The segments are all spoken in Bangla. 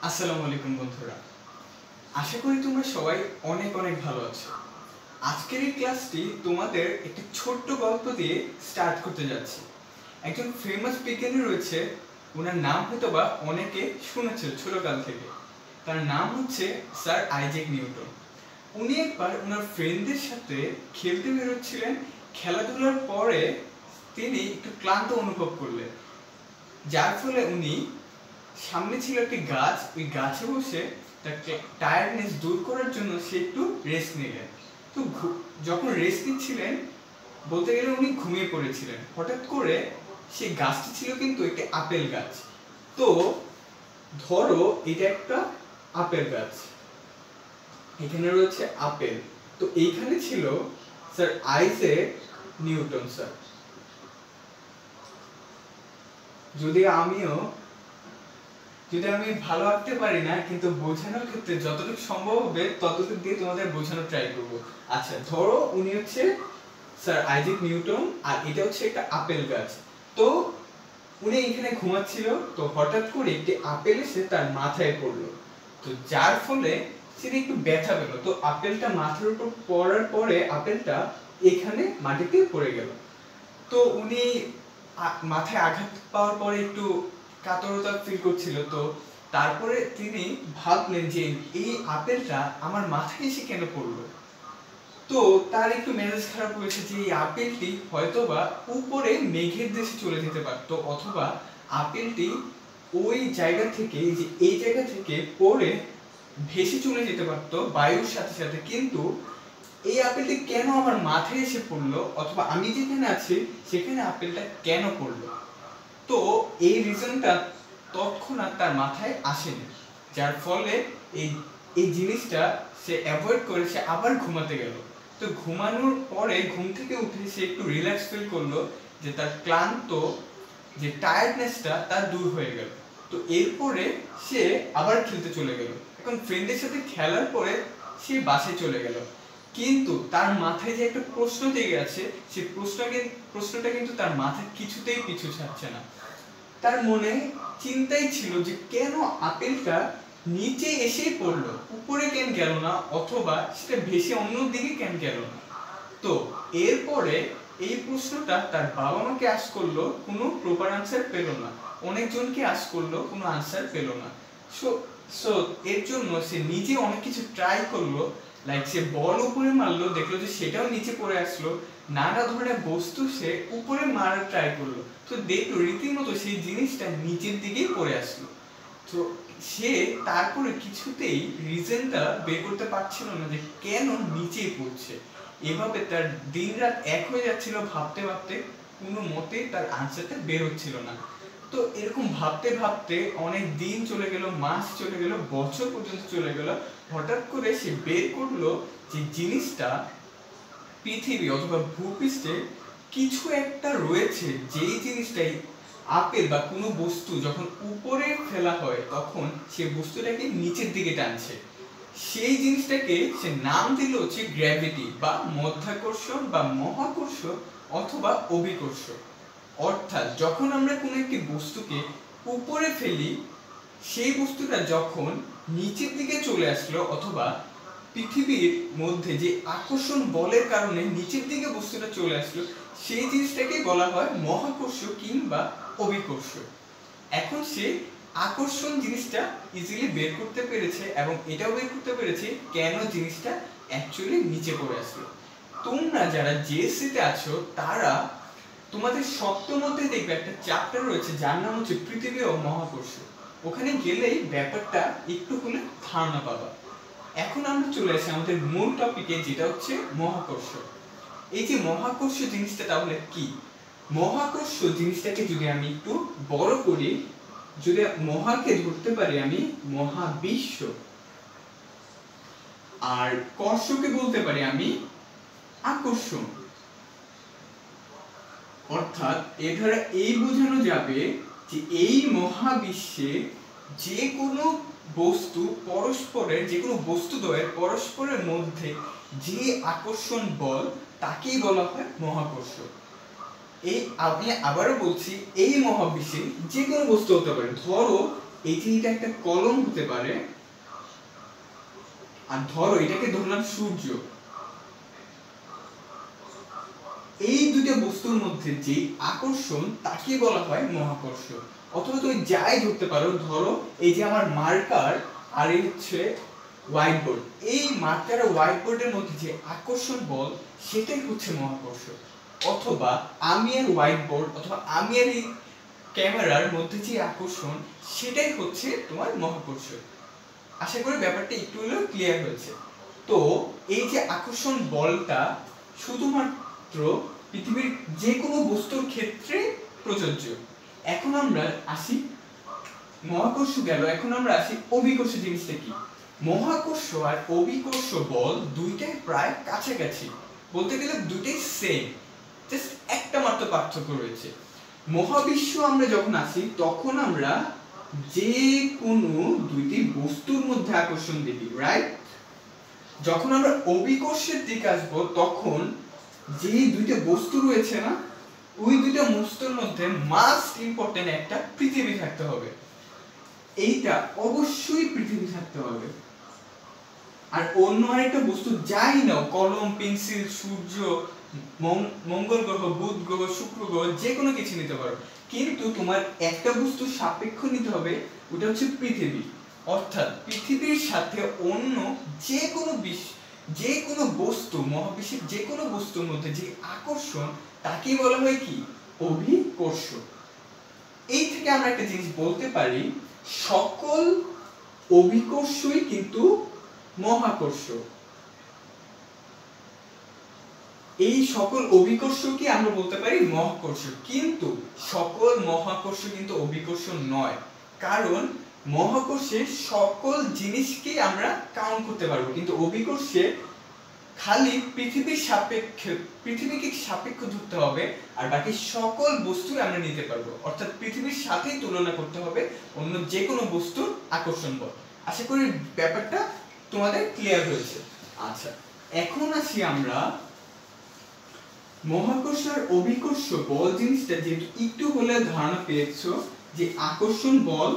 আসসালামু আলাইকুম বন্ধুরা, আশা করি তোমরা সবাই অনেক অনেক ভালো আছো। আজকের এই ক্লাসটি তোমাদের একটি ছোট্ট গল্প দিয়ে স্টার্ট করতে যাচ্ছি। একজন ফেমাস বিজ্ঞানী রয়েছে, ওনার নাম হয়তো বা অনেকে শুনেছে ছোটকাল থেকে। তার নাম হচ্ছে স্যার আইজ্যাক নিউটন। উনি একবার ওনার ফ্রেন্ডদের সাথে খেলতে বেরোচ্ছিলেন। খেলাধুলার পরে তিনি একটু ক্লান্ত অনুভব করলেন, যার ফলে উনি সামনে ছিল একটি গাছ, ওই গাছে বসে তার টায়ার্ডনেস দূর করার জন্য সে একটু রেস্ট নিলেন। তো যখন রেস্ট নিচ্ছিলেন, বলতে গেলে উনি ঘুমিয়ে পড়েছিলেন। হঠাৎ করে সেই গাছটি ছিল কিন্তু একটি আপেল গাছ। তো ধরো এটা একটা আপেল গাছ, এখানে রয়েছে আপেল। তো এইখানে ছিল স্যার আইজ্যাক নিউটন স্যার। যদি আমি ভালো আঁকতে পারি না, কিন্তু বোঝানোর ক্ষেত্রে যতটুকু সম্ভব হবে ততটুকু দিয়ে তোমাদের বোঝানোর ট্রাই করব। আচ্ছা, ধরো উনি হচ্ছে স্যার আইজ্যাক নিউটন, আর এটা হচ্ছে একটা আপেল গাছ। তো উনি এখানে ঘুমাচ্ছিল, তো হঠাৎ করে একটি আপেল এসে তার মাথায় পড়লো। তো যার ফলে সে একটু ব্যথা পেল। তো আপেলটা মাথার উপর পড়ার পরে আপেলটা এখানে মাটিতে পড়ে গেল। তো উনি মাথায় আঘাত পাওয়ার পরে একটু কাতরতা ফিল করছিল। তো তারপরে তিনি ভাবলেন যে এই আপেলটা আমার মাথায় এসে কেন পড়লো। তো তার একটু মেজাজ খারাপ হয়েছে যে এই আপেলটি হয়তোবা উপরে মেঘের দেশে চলে যেতে পারত, অথবা আপেলটি ওই জায়গা থেকে, যে এই জায়গা থেকে পড়ে ভেসে চলে যেতে পারত বায়ুর সাথে সাথে। কিন্তু এই আপেলটি কেন আমার মাথায় এসে পড়লো, অথবা আমি যেখানে আছি সেখানে আপেলটা কেন পড়লো। তো এই রিজনটা তৎক্ষণাৎ তার মাথায় আসেনি, যার ফলে এই এই জিনিসটা সে অ্যাভয়েড করে সে আবার ঘুমাতে গেল। তো ঘুমানোর পরে ঘুম থেকে উঠে সে একটু রিল্যাক্স ফিল করলো, যে তার ক্লান্ত যে টায়ার্ডনেসটা তার দূর হয়ে গেল। তো এরপরে সে আবার খেলতে চলে গেল। এখন ফ্রেন্ডের সাথে খেলার পরে সে বাসায় চলে গেল, কিন্তু তার মাথায় যে একটা প্রশ্ন জেগে আছে, সেই প্রশ্নটা কিন্তু তার মাথায় কিছুতেই পিছু ছাড়ছে না। তার মনে চিন্তাই ছিল যে কেন আপেলটা নিচে এসেই পড়লো, উপরে কেন গেল না, অথবা সেটা ভেসে অন্য দিকে কেন গেল না। তো এরপরে এই প্রশ্নটা তার বাবা মাকে আস্ক করলো, কোনো প্রপার আনসার পেল না। অনেকজনকে আস্ক করলো, কোনো আনসার পেল না। সো এর জন্য সে নিজে অনেক কিছু ট্রাই করলো, লাইক সে বল উপরে মারলো, দেখলো যে সেটাও নিচে পড়ে আসলো। নানা ধরনের বস্তু সে উপরে মারার ট্রাই করলো, তো দেখলো রীতিমতো সেই জিনিসটা নিচের দিকেই পড়ে আসলো। তো সে তারপরে কিছুতেই রিজনটা বের করতে পারছিল না যে কেন নিচেই পড়ছে। এভাবে তার দিন রাত এক হয়ে যাচ্ছিল, ভাবতে ভাবতে কোনো মতে তার আনসারটা বের হচ্ছিল না। তো এরকম ভাবতে ভাবতে অনেক দিন চলে গেল, মাস চলে গেল, বছর পর্যন্ত চলে গেল। হঠাৎ করে সে বের করলো যে জিনিসটা পৃথিবী অথবা ভূপৃষ্ঠে কিছু একটা রয়েছে, যেই জিনিসটাই আপেল বা কোনো বস্তু যখন উপরে ফেলা হয় তখন সে বস্তুটাকে নিচের দিকে টানছে। সেই জিনিসটাকে সে নাম দিল হচ্ছে গ্র্যাভিটি বা মধ্যাকর্ষণ বা মহাকর্ষ অথবা অভিকর্ষ। অর্থাৎ যখন আমরা কোনো একটি বস্তুকে উপরে ফেলি, সেই বস্তুটা যখন নিচের দিকে চলে আসলো, অথবা পৃথিবীর মধ্যে যে আকর্ষণ বলের কারণে নিচের দিকে বস্তুটা চলে আসলো, সেই জিনিসটাকে বলা হয় মহাকর্ষ কিংবা অভিকর্ষ। এখন সে আকর্ষণ জিনিসটা ইজিলি বের করতে পেরেছে, এবং এটাও বের করতে পেরেছে কেন জিনিসটা অ্যাকচুয়ালি নিচে পড়ে আসলো। তোমরা যারা জিএসসিতে আছো তারা তোমাদের সপ্তম মধ্যে দেখবে একটা চ্যাপ্টার রয়েছে যার নাম হচ্ছে পৃথিবী ও মহাকর্ষ। ওখানে গেলেই ব্যাপারটা একটু হলে ধারণা পাবা। এখন আমরা চলে আসি আমাদের মূল টপিকে, যেটা হচ্ছে মহাকর্ষ। এই যে মহাকর্ষ জিনিসটা তাহলে কি? মহাকর্ষ জিনিসটাকে যদি আমি একটু বড় করি, যদি মহাকে ধরতে পারি আমি মহাবিশ্ব, আর কর্ষকে বলতে পারি আমি আকর্ষণ। অর্থাৎ এর দ্বারা এই বোঝানো যাবে যে এই মহাবিশ্বে যে কোনো বস্তু পরস্পরের, যে কোনো বস্তুদ্বয়ের পরস্পরের মধ্যে যে আকর্ষণ বল তাকেই বলা হয় মহাকর্ষ। এই আমি আবারও বলছি, এই মহাবিশ্বে যে কোনো বস্তু হতে পারে। ধরো এই যে এটা একটা কলম হতে পারে, আর ধরো এটাকে ধরলাম সূর্য। এই দুইটা বস্তুর মধ্যে যে আকর্ষণ তাকে বলা হয় মহাকর্ষ। অথবা তুমি যাই ধরতে পারো, ধরো এই যে আমার মার্কার আর এই হচ্ছে হোয়াইট বোর্ড, এই মার্কার আর হোয়াইট বোর্ডের মধ্যে যে আকর্ষণ বল সেটাই হচ্ছে মহাকর্ষ। অথবা আমি আর হোয়াইট বোর্ড অথবা আমি আর এই ক্যামেরার মধ্যে যে আকর্ষণ সেটাই হচ্ছে তোমার মহাকর্ষ। আশা করি ব্যাপারটা একটু হলেও ক্লিয়ার হয়েছে। তো এই যে আকর্ষণ বলটা শুধুমাত্র পৃথিবীর যে কোনো বস্তুর ক্ষেত্রে প্রযোজ্য। এখন আমরা আসি, মহাকর্ষ গেল, এখন আমরা আসি অভিকর্ষ জিনিসটা কি। মহাকর্ষ আর অভিকর্ষ বল দুইটাই প্রায় কাছাকাছি, বলতে গেলে দুইটাই সেম, জাস্ট একটা মাত্র পার্থক্য রয়েছে। মহাবিশ্ব আমরা যখন আসি তখন আমরা যে কোনো দুইটি বস্তুর মধ্যে আকর্ষণ দেখি, রাইট? যখন আমরা অভিকর্ষের দিকে আসবো তখন যে দুইটা বস্তু রয়েছে না, ওই দুইটা বস্তুর মধ্যে মাস্ট ইম্পর্টেন্ট একটা পৃথিবী থাকতে হবে। এইটা অবশ্যই পৃথিবী থাকতে হবে। আর অন্য আরেকটা বস্তু যাই নাও, কলম, পেন্সিল, সূর্য, মঙ্গল গ্রহ, বুধ গ্রহ, শুক্র গ্রহ, যে কোনো কিছু নিতে পারো, কিন্তু তোমার একটা বস্তু সাপেক্ষ নিতে হবে, ওটা হচ্ছে পৃথিবী। অর্থাৎ পৃথিবীর সাথে অন্য যে কোনো বস্তু, মহাবিশ্বের যে কোনো বস্তুর মধ্যে যে আকর্ষণ তাকে বলা হয় কি? অভিকর্ষ। এই থেকে আমরা একটা জিনিস বলতে পারি, সকল অভিকর্ষই কিন্তু মহাকর্ষ। এই সকল অভিকর্ষকে আমরা বলতে পারি মহাকর্ষ, কিন্তু সকল মহাকর্ষ কিন্তু অভিকর্ষ নয়। কারণ মহাকর্ষে সকল জিনিসকে আমরা কাউন্ট করতে পারবো, কিন্তু অভিকর্ষে খালি পৃথিবীকে সাপেক্ষ ধরতে হবে, আর বাকি সকল বস্তুই আমরা নিতে পারবো। অর্থাৎ পৃথিবীর সাথেই তুলনা করতে হবে অন্য যে কোনো বস্তুর আকর্ষণ বল। আশা করি ব্যাপারটা তোমাদের ক্লিয়ার হয়েছে। আচ্ছা, এখন আসি আমরা মহাকর্ষ আর অভিকর্ষ বল জিনিসটা যেহেতু একটু হলে ধারণা পেয়েছো, যে আকর্ষণ বল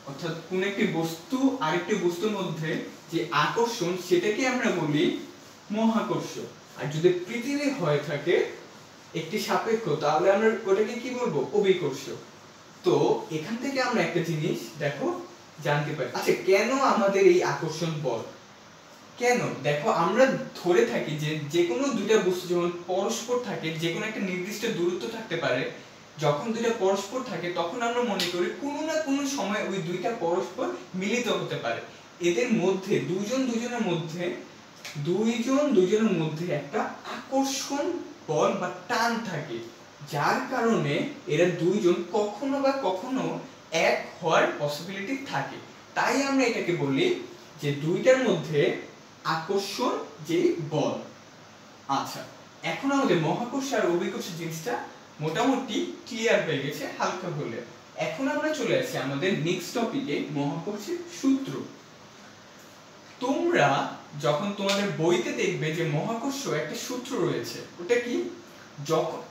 অর্থাৎ কোন একটি বস্তু আরেকটি বস্তুর মধ্যে যে আকর্ষণ সেটাকে আমরা বলি মহাকর্ষ। আর যদি পৃথিবী হয়ে থাকে একটি সাপেক্ষ, তাহলে আমরা ওটাকে কি বলবো? অভিকর্ষ। তো এখান থেকে আমরা একটা জিনিস দেখো জানতে পারি। আচ্ছা, কেন আমাদের এই আকর্ষণ বল? কেন? দেখো, আমরা ধরে থাকি যে যে কোনো দুইটা বস্তু যখন পরস্পর থাকে, যে কোনো একটা নির্দিষ্ট দূরত্ব থাকতে পারে, যখন দুইটা পরস্পর থাকে তখন আমরা মনে করি কোনো না কোনো সময় ওই দুইটা পরস্পর মিলিত হতে পারে। এদের মধ্যে দুইজন দুইজনের মধ্যে একটা আকর্ষণ বল বা টান থাকে, যার কারণে এরা দুইজন কখনো বা কখনো এক হওয়ার পসিবিলিটি থাকে। তাই আমরা এটাকে বলি যে দুইটার মধ্যে আকর্ষণ যে বল। আচ্ছা, এখন আমাদের মহাকর্ষ আর অভিকর্ষ জিনিসটা মোটামুটি ক্লিয়ার হয়ে গেছে হালকা হলে। এখন আমরা চলে আসি আমাদের নেক্সট টপিকে, মহাকর্ষের সূত্র। তোমরা যখন তোমাদের বইতে দেখবে যে মহাকর্ষ একটা সূত্র রয়েছে, ওটা কি? যখন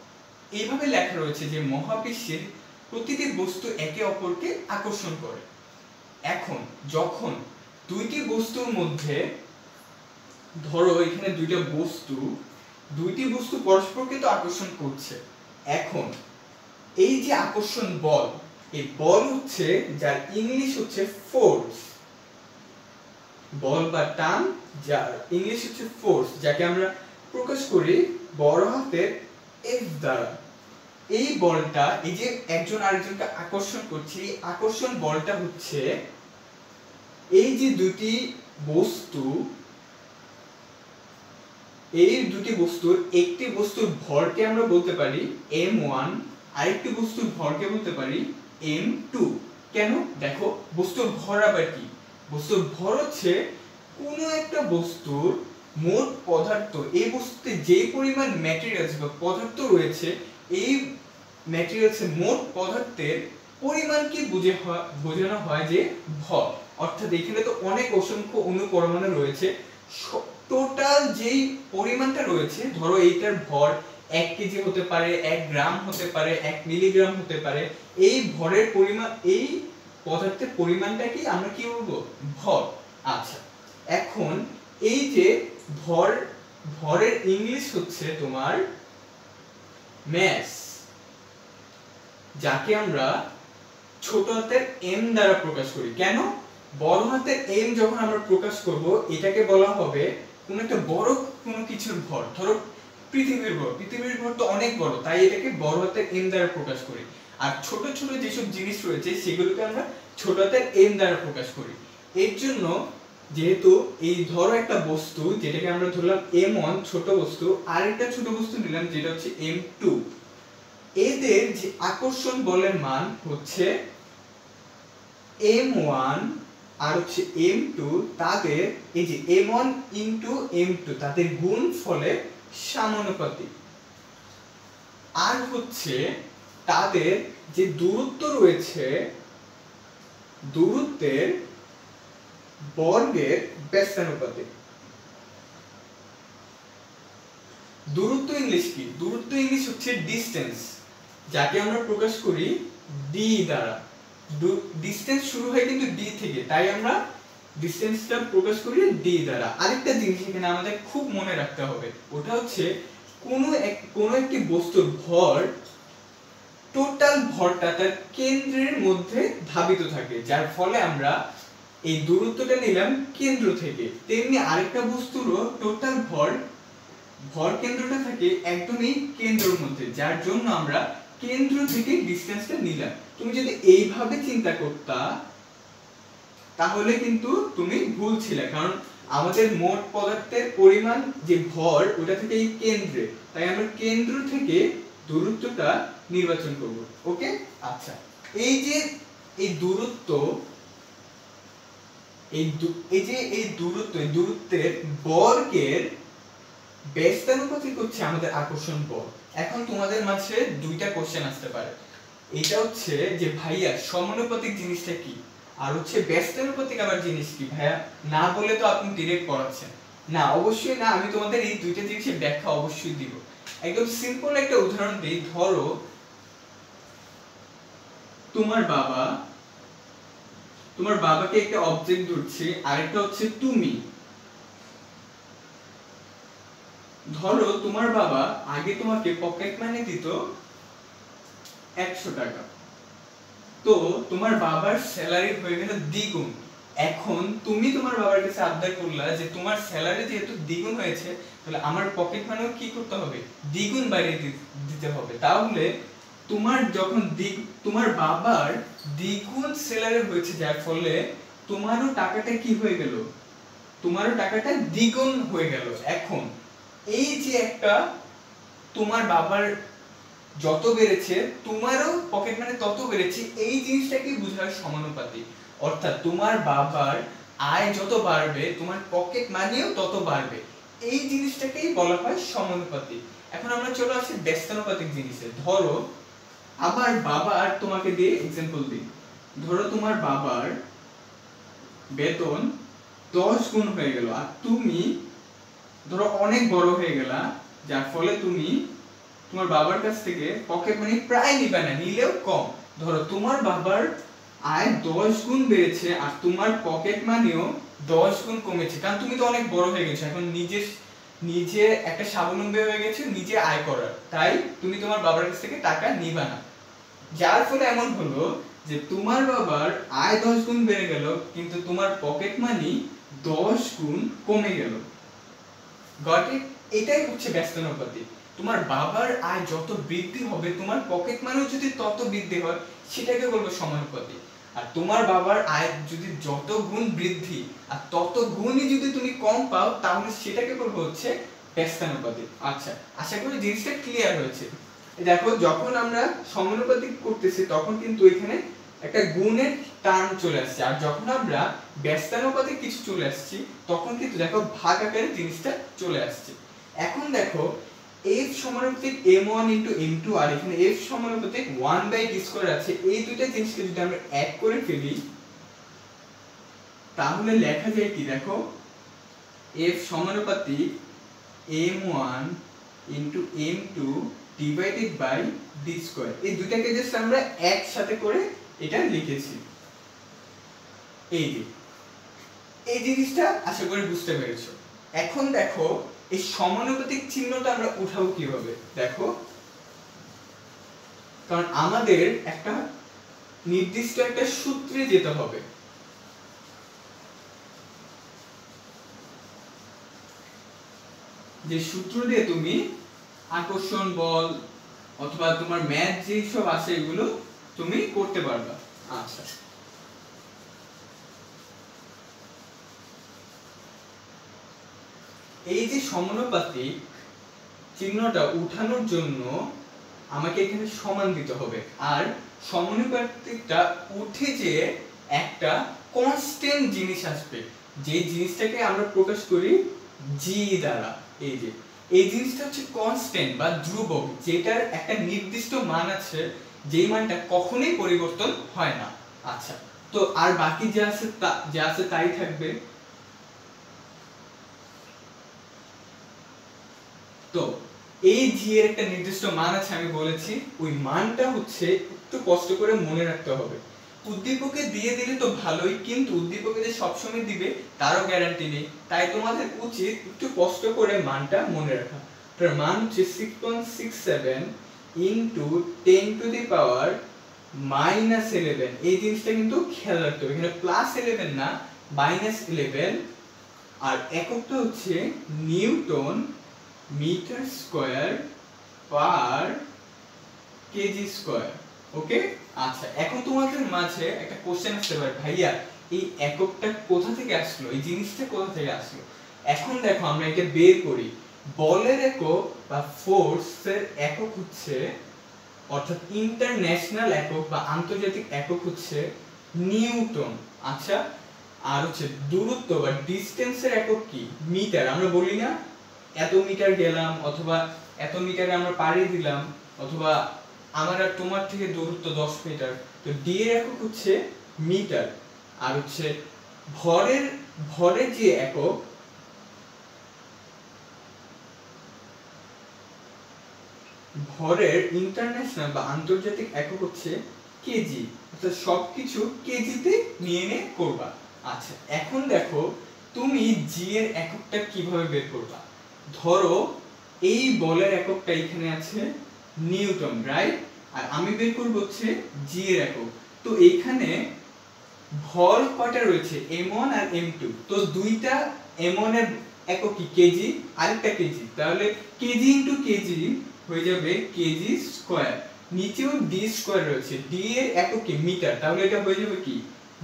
এইভাবে লেখা রয়েছে যে মহাবিশ্বের প্রতিটি বস্তু একে অপরকে আকর্ষণ করে। এখন যখন দুইটি বস্তুর মধ্যে, ধরো এখানে দুইটি বস্তু পরস্পরকে তো আকর্ষণ করছে, এখন এই যে আকর্ষণ বল, এই বল হচ্ছে, যার ইংলিশ হচ্ছে ফোর্স, বল বা টান, যার ইংলিশ হচ্ছে ফোর্স, যাকে আমরা প্রকাশ করি বড় হাতের এফ দ্বারা। এই বলটা, এই যে একজন আরেকজনকে আকর্ষণ করছে, এই আকর্ষণ বলটা হচ্ছে এই যে দুটি বস্তুর একটি বস্তুর ভরকে আমরা বলতে পারি m1, আরেকটি বস্তুর ভরকে বলতে পারি m2। কেন? দেখো, বস্তুর ভর আবার কি? বস্তুর ভর হচ্ছে কোন একটা বস্তুর মোট পদার্থ, এই বস্তুতে যে পরিমাণ ম্যাটেরিয়ালস বা পদার্থ রয়েছে, এই ম্যাটেরিয়ালসের মোট পদার্থের পরিমাণকে বোঝানো হয় যে ভর। অর্থাৎ এখানে তো অনেক অসংখ্য অণু পরমাণু রয়েছে, টোটাল যেই পরিমাণটা রয়েছে, ধরো এইটার ভর 1 কেজি হতে পারে, 1 গ্রাম হতে পারে, 1 মিলিগ্রাম হতে পারে, এই ভরের পরিমাণ, এই পদার্থের পরিমাণটা কি আমরা কি বলবো ভর। আচ্ছা এখন এই যে ভরের ইংলিশ হচ্ছে তোমার ম্যাস, যাকে আমরা ছোট হাতের এম দ্বারা প্রকাশ করি। কেন? বড় হাতের এম যখন আমরা প্রকাশ করব এটাকে বলা হবে কোন একটা বড় কোন কিছুর ভর। ধরো পৃথিবীর ভর তো অনেক বড়, তাই এটাকে বড় হাতের এম দ্বারা প্রকাশ করি। আর ছোট ছোট যেসব জিনিস রয়েছে সেগুলোকে আমরা ছোট হাতের এম দ্বারা প্রকাশ করি। এর জন্য যেহেতু এই ধরো একটা বস্তু যেটাকে আমরা ধরলাম m1 ছোট বস্তু, আর একটা ছোট বস্তু নিলাম যেটা হচ্ছে m2, এদের যে আকর্ষণ বলের মান হচ্ছে m1 আর হচ্ছে m2, তাদের এই যে m1 ইনটু m2 তাদের গুণফলের সমানুপাতিক। আর হচ্ছে তাদের যে দূরত্ব রয়েছে দূরত্বের বর্গের ব্যস্তানুপাতিক। দূরত্ব ইংলিশ কি? দূরত্ব ইংলিশ হচ্ছে ডিসটেন্স, যাকে আমরা প্রকাশ করি d দ্বারা। ডিসটেন্স শুরু হয় কিন্তু d থেকে, তাই আমরা ডিসটেন্সটা প্রকাশ করি d দ্বারা। আরেকটা জিনিস এখানে আমাদের খুব মনে রাখতে হবে, ওটা হচ্ছে কোন একটি বস্তুর ভর, টোটাল ভরটা তার কেন্দ্রের মধ্যে ধাবিত থাকে, যার ফলে আমরা এই দূরত্বটা নিলাম কেন্দ্র থেকে। তেমনি আরেকটা বস্তুরও টোটাল ভর কেন্দ্রটা থাকে একদমই কেন্দ্রের মধ্যে, যার জন্য আমরা কেন্দ্র থেকে ডিসটেন্সটা নিলাম। তুমি যদি এইভাবে চিন্তা করতা তাহলে কিন্তু তুমি ভুল ছিলে, কারণ আমাদের মোট পদার্থের পরিমাণ যে ভর ওটা থেকে এই কেন্দ্রে, তাই আমরা কেন্দ্র থেকে দূরত্বটা নির্বাচন করব। ওকে আচ্ছা এই যে এই দূরত্ব, এই দূরত্বের বর্গের ব্যস্তানুপাতিক হচ্ছে আমাদের আকর্ষণ বল। এখন তোমাদের মাঝে দুইটা কোশ্চেন আসতে পারে, এটা হচ্ছে যে ভাইয়া সমানুপাতিক জিনিসটা কি, আর হচ্ছে ব্যস্তানুপাতিক আবার জিনিস কি? ভাইয়া না বলে তো আপনি ডিরেক্ট পড়াচ্ছেন না। অবশ্যই না, আমি তোমাদের এই দুইটা জিনিসের ব্যাখ্যা অবশ্যই দিব। একদম সিম্পল একটা উদাহরণ দিই। ধরো তোমার বাবাকে একটা অবজেক্ট ধরছে, আরেকটা হচ্ছে তুমি। ধরো তোমার বাবা আগে তোমাকে পকেট মানি দিত 100 টাকা, তো তোমার বাবার স্যালারি হয়ে গেল দ্বিগুণ। এখন তুমি তোমার বাবার কাছে আবদার করলা যে তোমার স্যালারি যেহেতু দ্বিগুণ হয়েছে, তাহলে আমার পকেট মানিও কি করতে হবে? দ্বিগুণ বাড়িয়ে দিতে হবে। তাহলে তোমার বাবার দ্বিগুণ স্যালারি হয়েছে, যার ফলে তোমারও টাকাটা কি হয়ে গেল? তোমারও টাকাটা দ্বিগুণ হয়ে গেল। এখন এই যে একটা তোমার বাবার যত বেড়েছে তোমারও পকেট মানি তত বেড়েছে, এই জিনিসটাকে বোঝায় সমানুপাতিক। অর্থাৎ তোমার বাবার আয় যত বাড়বে তোমার পকেট মানিও তত বাড়বে, এই জিনিসটাকেই বলা হয় সমানুপাতিক। এখন আমরা চলে আসি ব্যস্তানুপাতিক জিনিসে। ধরো আমার বাবার, তোমাকে দিয়ে एग्जांपल দিই, ধরো তোমার বাবার বেতন 10 গুণ হয়ে গেল, আর তুমি ধরো অনেক বড় হয়ে গেলা, যার ফলে তুমি তোমার বাবার কাছ থেকে পকেট মানি প্রায় নিবে না, নিলেও কম। ধরো তোমার বাবার আয় 10 গুণ বেড়েছে আর তোমার পকেট মানিও 10 গুণ কমেছে, কারণ তুমি তো অনেক বড় হয়ে গেছো, এখন নিজে একটা স্বাবলম্বী হয়ে গেছো, নিজে আয় করার, তাই তুমি তোমার বাবার কাছ থেকে টাকা নিবা না। যার ফলে এমন হলো যে তোমার বাবার আয় 10 গুণ বেড়ে গেল, কিন্তু তোমার পকেট মানি 10 গুণ কমে গেল। Got it? এটাই হচ্ছে ব্যস্তানুপাতিক। তোমার বাবার আয় যত বৃদ্ধি হবে তোমার পকেট মানিও যদি তত বৃদ্ধি হয়, সেটাকে বলবো সমানুপাতিক। আর তোমার বাবার আয় যদি যত গুণ বৃদ্ধি আর তত গুণই যদি তুমি কম পাও, তাহলে সেটাকে বলবো হচ্ছে ব্যস্তানুপাতিক। আচ্ছা আশা করি জিনিসটা ক্লিয়ার হয়েছে। দেখো যখন আমরা সমানুপাতিক করতেছি তখন কিন্তু এখানে একটা গুণের টার্ম চলে আসছে, আর যখন আমরা ব্যস্তানুপাতিক কিছু চলে আসছি তখন কিন্তু দেখো ভাগ আকারে জিনিসটা চলে আসছে। এখন দেখো f সমানুপাতিক m1 m2 আর এখানে f সমানুপাতিক 1/d² আছে, এই দুইটা জিনিসকে যদি আমরা এক করে ফেলি তাহলে লেখা যায় কি? দেখো f সমানুপাতিক m1 m2 / d²। এই দুইটাকে জাস্ট আমরা একসাথে করে এটা লিখেছি। এই যে এই জিনিসটা আশা করি বুঝতে পেরেছো। এখন দেখো এই সমানুপাতিক চিহ্নটা আমরা উঠাবো কিভাবে, দেখো কারণ আমাদের একটা নির্দিষ্ট একটা সূত্রে যেতে হবে। যে সূত্র দিয়ে তুমি আকর্ষণ বল অথবা তোমার ম্যাথ যে সব আছে এগুলো তুমি করতে পারবা। আচ্ছা এই যে সমানুপাতিক চিহ্নটা উঠানোর জন্য আমাকে এখানে সমান দিতে হবে, আর সমানুপাতিকটা উঠে যে একটা কনস্ট্যান্ট জিনিস আসবে, যে জিনিসটাকে আমরা প্রকাশ করি জি দ্বারা। এই যে এই জিনিসটা হচ্ছে কনস্ট্যান্ট বা ধ্রুবক, যেটার একটা নির্দিষ্ট মান আছে, যেই মানটা কখনোই পরিবর্তন হয় না। আচ্ছা তো আর বাকি যা আছে তাই থাকবে। তো এই জি এর একটা নির্দিষ্ট মান আছে আমি বলেছি, ওই মানটা হচ্ছে একটু কষ্ট করে মনে রাখতে হবে। উদ্দীপকে দিয়ে দিলে তো ভালোই, কিন্তু উদ্দীপকে যে সবসময় দিবে তারও গ্যারান্টি নেই, তাই তোমাদের উচিত একটু কষ্ট করে মানটা মনে রাখা। তার মান হচ্ছে 6.67 ইনটু 10 টু দি পাওয়ার -11। এই জিনিসটা কিন্তু খেয়াল রাখতে হবে, এখানে +11 না -11, আর এককটা হচ্ছে newton metre square per KG square. Okay আচ্ছা এখন তোমাদের মাঝে একটা কোশ্চেন আসতে পারে, ভাইয়া এই এককটা কোথা থেকে আসলো, এই জিনিসটা কোথা থেকে আসলো। এখন দেখো আমরা এটা বের করি। বলের একক বা ফোর্সের একক হচ্ছে, অর্থাৎ ইন্টারন্যাশনাল একক বা আন্তর্জাতিক একক হচ্ছে নিউটন। আচ্ছা আর হচ্ছে দূরত্ব বা ডিসটেন্সের একক কি, মিটার। আমরা বলি না এত মিটার গেলাম, অথবা এত মিটারে আমরা পাড়ি দিলাম, অথবা আমার আর তোমার থেকে দূরত্ব 10 মিটার, তো ডি এর একক হচ্ছে মিটার। আর হচ্ছে ভরের যে একক, ভরের ইন্টারন্যাশনাল বা আন্তর্জাতিক একক হচ্ছে কেজি, অর্থাৎ সবকিছু কেজিতে নিয়ে করবা। আচ্ছা এখন দেখো তুমি জি এর এককটা কিভাবে বের করবা। ধরো এই বলের এককটা এখানে আছে নিউটন, রাইট, আর আমি বের করব হচ্ছে জি এর একক। তো এইখানে ভর কয়টা রয়েছে, m1 আর m2, তো দুইটা m1 এর একক কি কেজি, আরেকটা কেজি, তাহলে কেজি ইনটু কেজি হয়ে যাবে কেজি স্কয়ার। নিচেও ডি স্কয়ার রয়েছে, ডি এর একক কি মিটার, তাহলে এটা হয়ে যাবে কি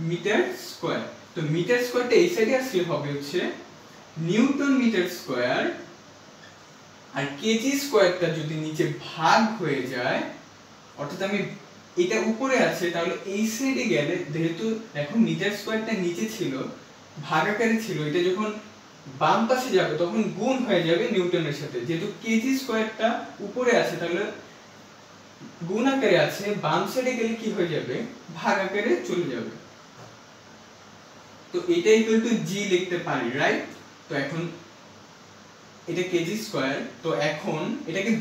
মিটার স্কয়ার। তো মিটার স্কয়ারটা এই সাইডে আসলে হবে হচ্ছে নিউটন মিটার স্কয়ার, আর কেজি স্কয়ারটা যদি নিচে ভাগ হয়ে যায়, অর্থাৎ আমি এটা উপরে আছে তাহলে এই সাইডে গেলে, যেহেতু এখন মিটার স্কয়ারটা নিচে ছিল ভাগাকারে ছিল, এটা যখন বাম পাশে যাবে তখন গুণ হয়ে যাবে নিউটনের সাথে, যেহেতু কেজি স্কয়ারটা উপরে আছে তাহলে গুণ আকারে আছে, বাম সাইডে গেলে কি হয়ে যাবে ভাগ আকারে চলে যাবে। তো এটা ইকুয়াল টু জি লিখতে পারি, রাইট। তো এখন এটা কেজি স্কয়ার, তো এখন এটাকে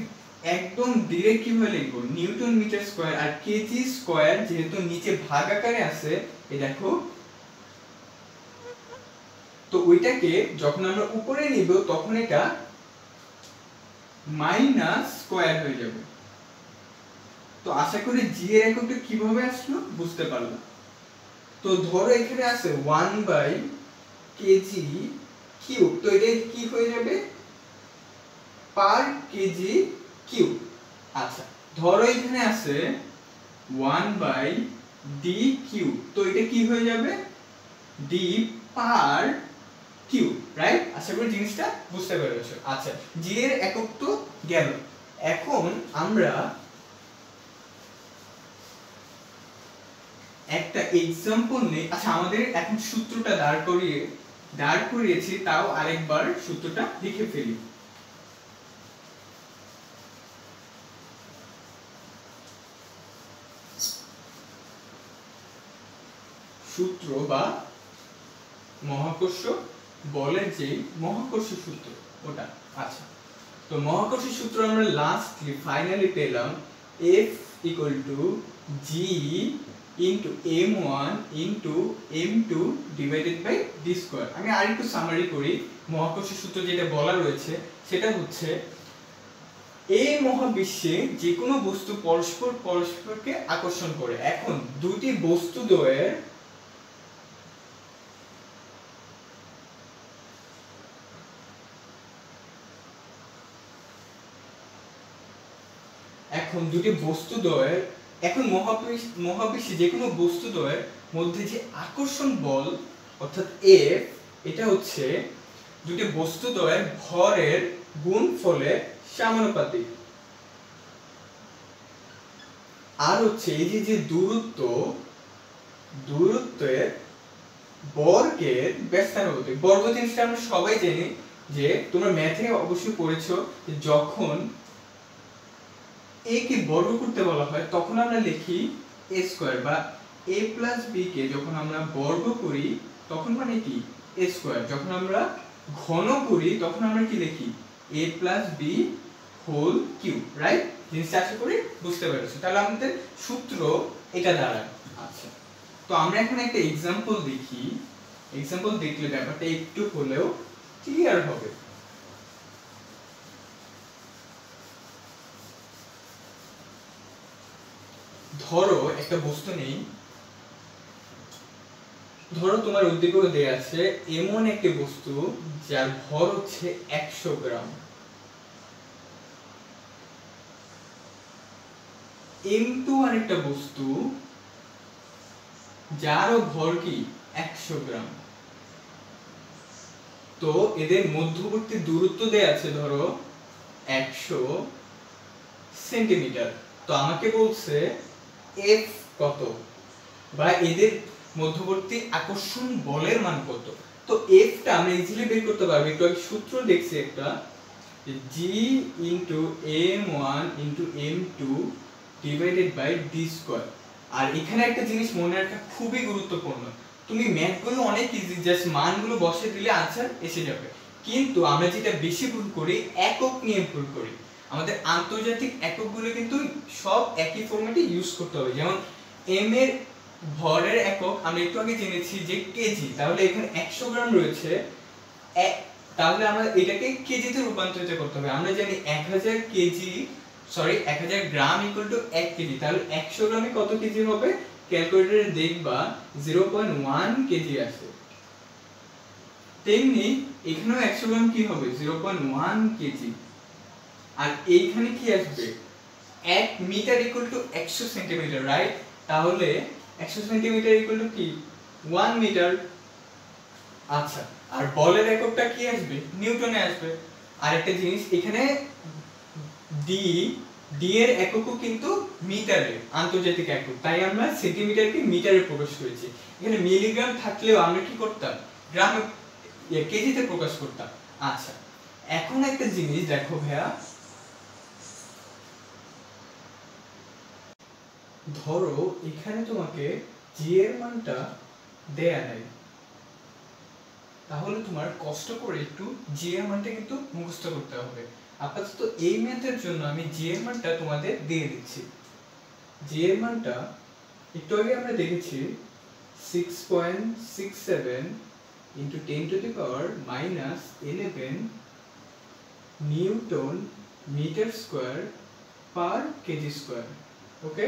একদম ডাইরেক্ট কিভাবে লিখব, নিউটন মিটার স্কয়ার, আর কেজি স্কয়ার যেহেতু নিচে ভাগ আকারে আছে এই দেখো, তো ওইটাকে যখন আমরা উপরে নিব তখন এটা মাইনাস স্কয়ার হয়ে যাবে। তো আশা করি জি এর এককটা কিভাবে আসলো বুঝতে পারলাম। তো ধরো এখানে আছে 1/কেজি কিউব, তো এটা কি হয়ে যাবে পার কেজি কিউব। আচ্ছা ধরো এখানে আছে 1/ডি কিউব, তো এটা কি হয়ে যাবে ডি পার কিউব, রাইট। আশা করি জিনিসটা বুঝতে পেরেছো। আচ্ছা জি এর একক তো গেল, এখন আমরা একটা एग्जांपल নেই। আচ্ছা আমাদের এখন সূত্রটা দাঁড় করিয়েছি, তাও আরেকবার সূত্রটা লিখে ফেলি। সূত্র বা মহাকর্ষ বলের যে মহাকর্ষ সূত্র ওটা। আচ্ছা তো মহাকর্ষ সূত্র আমরা লাস্টলি ফাইনালি পেলাম F = G into m1 into m2 divided by d square. আমি আরেকটু সামারি করি। মহাকর্ষীয় সূত্র যেটা বলা রয়েছে সেটা হচ্ছে এই মহাবিশ্বে যে কোনো বস্তু পরস্পর পরস্পরকে আকর্ষণ করে। এখন দুটি বস্তু দ্বয়ের মহাবিশ্বে যে কোনো বস্তু দ্বয়ের মধ্যে যে আকর্ষণ বল অর্থাৎ F, এটা হচ্ছে দুটি বস্তু দ্বয়ের ভরের গুণফলের সমানুপাতিক। আর হচ্ছে এই যে দূরত্বের বর্গের ব্যস্তানুপাতিক। বর্গ জিনিসটা আমরা সবাই জানি, যে তোমরা ম্যাথে অবশ্যই পড়েছো যে যখন a কে বর্গ করতে বলা হয় তখন আমরা লিখি a স্কয়ার, বা a প্লাস b কে যখন আমরা বর্গ করি তখন মানে কি a স্কয়ার, যখন আমরা ঘন করি তখন আমরা কি লিখি a plus b whole cube, right? জিনিসটা আশা করি বুঝতে পেরেছো। তাহলে আমাদের সূত্র এটা দাঁড়ায়। আচ্ছা, তো আমরা এখন একটা एग्जांपल দেখি। एग्जांपल দেখলে ব্যাপারটা একটু হলেও ক্লিয়ার হবে। ধরো একটা বস্তু নেই, ধরো তোমার উদ্দীপক দেয়া আছে এমন একটি বস্তু যার ভর হচ্ছে 100 গ্রাম, m2 আরেকটা বস্তু যার ভর কি 100 গ্রাম। তো এদের মধ্যবর্তী দূরত্ব দেয়া আছে ধরো 100 সেন্টিমিটার। তো আমাকে বলছে f কত, বা এদের মধ্যবর্তী আকর্ষণ বলের মান কত। তো f টা আমরা ইজিলি বের করতে পারবো। একটু আগে সূত্র দেখছি একটা, g m1 m2 divided by d square. আর এখানে একটা জিনিস মনে রাখা খুবই গুরুত্বপূর্ণ, তুমি ম্যাথগুলো অনেক ইজি, জাস্ট মানগুলো বসিয়ে দিলে आंसर এসে যাবে। কিন্তু আমরা যেটা বেশি ভুল করি, একক নিয়ে ভুল করি। আমাদের আন্তর্জাতিক এককগুলো কিন্তু সব একই ফরম্যাটে ইউজ করতে হবে। যেমন m এর ভরের একক আমরা একটু আগে জেনেছি যে কেজি, তাহলে এখানে 100 গ্রাম রয়েছে, তাহলে আমরা এটাকে কেজিতে রূপান্তরিত করতে হবে। আমরা জানি 1000 গ্রাম ইকুয়াল টু 1 কেজি, তাহলে 100 গ্রামে কত কেজি হবে? ক্যালকুলেটরে দেখবা 0.1 কেজি আসে। তেমনি এখানেও 100 গ্রাম কি হবে? 0.1 কেজি। আর এইখানে কি আসবে? 1 metre equal to 100 centimetre, right? তাহলে 100 সেন্টিমিটার ইকুয়াল টু কি 1 মিটার। আচ্ছা, আর বলের এককটা কি আসবে? নিউটনে আসবে। আরেকটা জিনিস, এখানে d এর এককও কিন্তু মিটারে, আন্তর্জাতিক একক, তাই আমরা সেন্টিমিটারকে মিটারে প্রকাশ করেছি। এখানে মিলিগ্রাম থাকলেও আমরা কি করতাম? গ্রামে কেজিতে প্রকাশ করতাম। আচ্ছা, এখন একটা জিনিস দেখো ভাইয়া, ধরো এখানে তোমাকে g এর মানটা দেয়া নাই, তাহলে তোমার কষ্ট করে একটু g এর মানটা কিন্তু মুখস্থ করতে হবে। আপাতত এই ম্যাথের জন্য আমি g এর মানটা তোমাদের দিয়ে দিচ্ছি। g এর মানটা একটু আগে আমরা দেখেছি 6.67 into 10 to the power minus 11 newton metre square per KG square. Okay,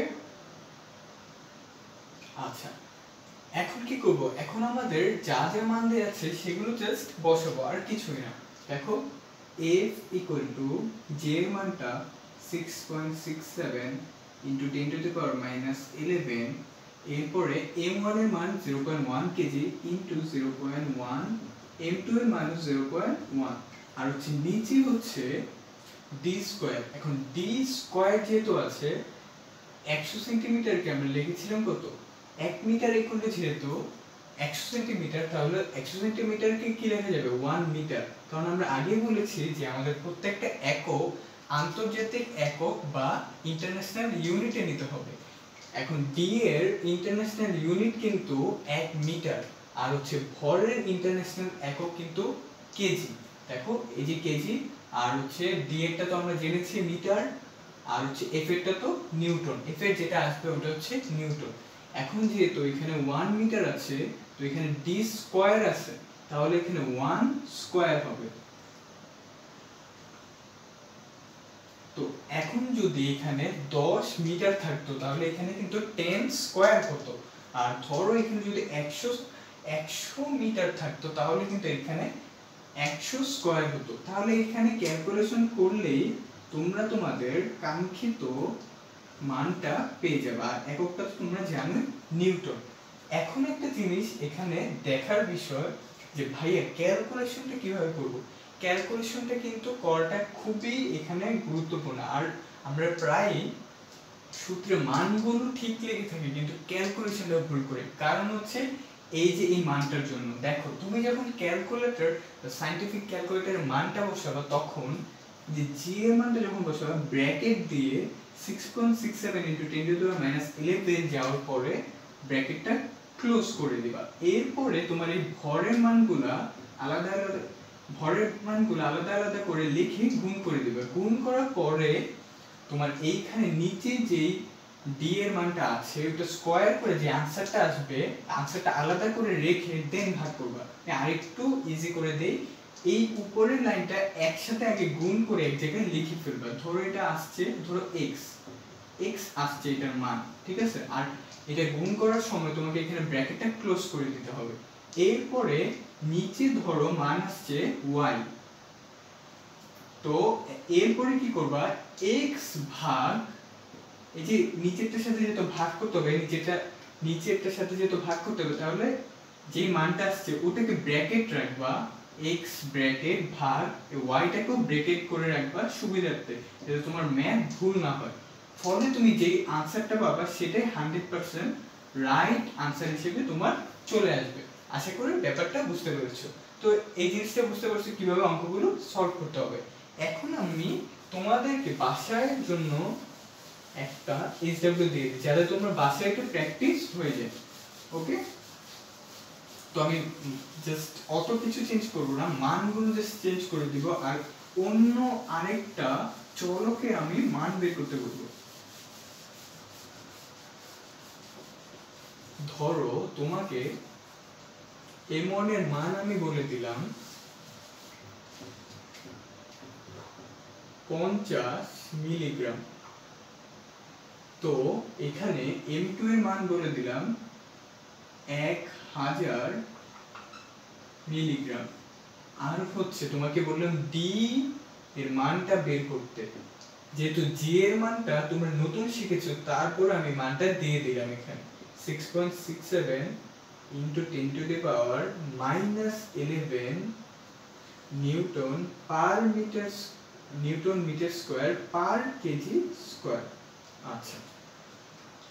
আচ্ছা এখন কি করব? এখন আমাদের যা যা মান দেয়া আছে সেগুলো জাস্ট বসাবো, আর কিছুই না। দেখো f equal to j এর মানটা 6.67 into 10 to the power minus 11, এরপরে m1 এর মান 0.1 কেজি into 0.1, m2 এর মান 0.1, আর হচ্ছে নিচে হচ্ছে d স্কয়ার। এখন d স্কয়ার যেহেতু আছে, 100 সেন্টিমিটারকে আমরা লিখেছিলাম কত? 1 মিটার ইকুয়াল টু যেহেতু 100 সেন্টিমিটার, তাহলে 100 সেন্টিমিটারকে কি লেখা যাবে? 1 মিটার। কারণ আমরা আগে বলেছি যে আমাদের প্রত্যেকটা একক আন্তর্জাতিক একক বা ইন্টারন্যাশনাল ইউনিটে নিতে হবে। এখন d এর ইন্টারন্যাশনাল ইউনিট কিন্তু 1 মিটার, আর হচ্ছে ভরের ইন্টারন্যাশনাল একক কিন্তু কেজি। দেখো এই যে কেজি, আর হচ্ছে d এরটা তো আমরা জেনেছি মিটার, আর হচ্ছে f এরটা তো নিউটন। f এর যেটা আসবে ওটা হচ্ছে নিউটন। এখন যেহেতু এখানে 1 মিটার আছে, তো এখানে ডি স্কয়ার আছে, তাহলে এখানে 1 স্কয়ার হবে। তো এখন যদি এখানে 10 মিটার থাকতো তাহলে এখানে কিন্তু 10 স্কয়ার হতো। আর ধরো এখানে যদি 100 মিটার থাকতো তাহলে কিন্তু এখানে 100 স্কয়ার হতো। তাহলে এখানে ক্যালকুলেশন করলেই তোমরা তোমাদের কাঙ্ক্ষিত মানটা পেয়ে যাবে। আর এককটা তোমরা জানো নিউটন। এখন একটা জিনিস এখানে দেখার বিষয় যে ভাইয়া ক্যালকুলেশনটা কিভাবে করব। ক্যালকুলেশনটা কিন্তু করাটা খুবই এখানে গুরুত্বপূর্ণ। আর আমরা প্রায় সূত্রে মানগুলো ঠিক লিখে থাকি কিন্তু ক্যালকুলেশনটা ভুল করি। কারণ হচ্ছে এই যে এই মানটার জন্য দেখো, তুমি যখন ক্যালকুলেটর সায়েন্টিফিক ক্যালকুলেটরের মানটা বসাবা তখন যে জি এর মানটা যখন বসাবা ব্র্যাকেট দিয়ে 6.67 * 10⁻11 যাওয়ার পরে ব্র্যাকেটটা ক্লোজ করে দিবা। এরপরে তোমার এই ভরের মানগুলা আলাদা আলাদা করে লিখে গুণ করে দিবে। গুণ করার পরে তোমার এইখানে নিচে যেই ডি এর মানটা আছে ওটা স্কয়ার করে যে आंसरটা আসবে, आंसरটা আলাদা করে রেখে দেন ভাগ করবা। আরেকটু ইজি করে দেই, এই উপরের লাইনটা একসাথে আগে গুণ করে এক জায়গায় লিখে ফেলবা। ধরো এটা আসছে, ধরো x আসছে এটার মান, ঠিক আছে? আর এটা গুণ করার সময় তোমাকে এখানে ব্র্যাকেটটা ক্লোজ করে দিতে হবে। এরপরে নিচে ধরো মান আসছে y, তো এরপরে কি করবা, x ভাগ এই যে নিচেরটার সাথে যেহেতু ভাগ করতে হবে, নিচেরটার সাথে যেহেতু ভাগ করতে হবে তাহলে যে মানটা আসছে ওটাকে ব্র্যাকেট রাখবা, x ব্র্যাকেট ভাগ y টাকেও ব্র্যাকেট করে রাখবা সুবিধার্থে, যাতে তোমার ম্যাথ ভুল না হয়। ফলে তুমি যে आंसरটা পাবা সেটাই 100% রাইট आंसर হিসেবে তোমার চলে আসবে। আশা করি ব্যাপারটা বুঝতে পেরেছো। তো এই জিনিসটা বুঝতে পারছো কিভাবে অঙ্কগুলো সলভ করতে হবে। এখন আমি তোমাদেরকে বাসায়ের জন্য একটা SW দিয়ে দিই যাতে তোমরা বাসায় একটু প্র্যাকটিস হয়ে যায়। ওকে, তো আমি জাস্ট অত কিছু চেঞ্জ করব না, মানগুলো জাস্ট চেঞ্জ করে দিব আর অন্য আরেকটা চলকে আমি মান বের করতে বলবো। ধরো তোমাকে m1 এর মান আমি বলে দিলাম 50 মিলিগ্রাম, তো এখানে m2 এর মান বলে দিলাম 1000 মিলিগ্রাম। আর হচ্ছে তোমাকে বললাম d এর মানটা বের করতে। যেহেতু g এর মানটা তোমরা নতুন শিখেছো তারপর আমি মানটা দিয়ে দিলাম এখানে 6.67 * 10⁻11 newton metre square per KG square. আচ্ছা,